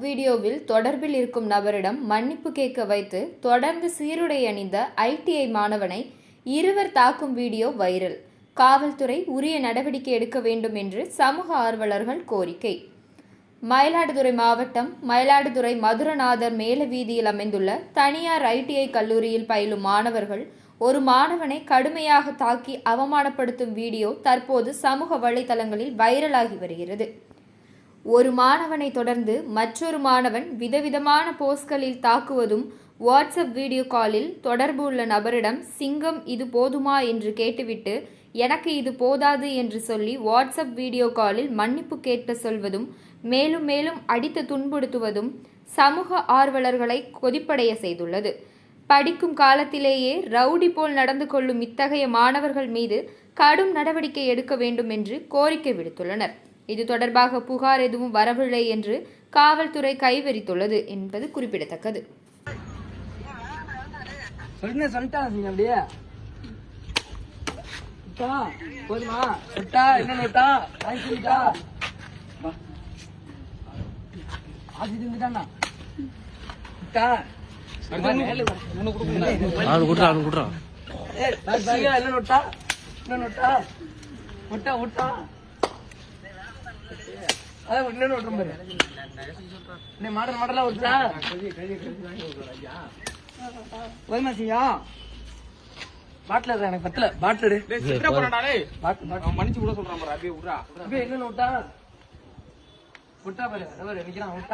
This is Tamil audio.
வீடியோவில் தொடர்பில் இருக்கும் நபரிடம் மன்னிப்பு கேட்க வைத்து தொடர்ந்து சீருடை அணிந்த ITI மாணவனை இருவர் தாக்கும் வீடியோ வைரல். காவல்துறை உரிய நடவடிக்கை எடுக்க வேண்டும் என்று சமூக ஆர்வலர்கள் கோரிக்கை. மயிலாடுதுறை மாவட்டம் மயிலாடுதுறை மதுரநாதர் மேலவீதியில் அமைந்துள்ள தனியார் ITI கல்லூரியில் பயிலும் மாணவர்கள் ஒரு மாணவனை கடுமையாக தாக்கி அவமானப்படுத்தும் வீடியோ தற்போது சமூக வலைதளங்களில் வைரலாகி வருகிறது. ஒரு மாணவனை தொடர்ந்து மற்றொரு மாணவன் விதவிதமான போஸ்களில் தாக்குவதும், வாட்ஸ்அப் வீடியோ காலில் தொடர்பு உள்ள நபரிடம் சிங்கம் இது போதுமா என்று கேட்டுவிட்டு எனக்கு இது போதாது என்று சொல்லி வாட்ஸ்அப் வீடியோ காலில் மன்னிப்பு கேட்க சொல்வதும், மேலும் மேலும் அடித்து துன்புறுத்துவதும் சமூக ஆர்வலர்களை கொதிப்படைய செய்துள்ளது. படிக்கும் காலத்திலேயே ரவுடி போல் நடந்து கொள்ளும் இத்தகைய மாணவர்கள் மீது கடும் நடவடிக்கை எடுக்க வேண்டும் என்று கோரிக்கை விடுத்துள்ளனர். இது தொடர்பாக புகார் எதுவும் வரவில்லை என்று காவல்துறை கைவிரித்துள்ளது என்பது குறிப்பிடத்தக்கது. எனக்கு பத்தல பாட்டில் மன்னிச்சு கூட சொல்றான். என்ன விட்டா பாரு நிக்கிறான்.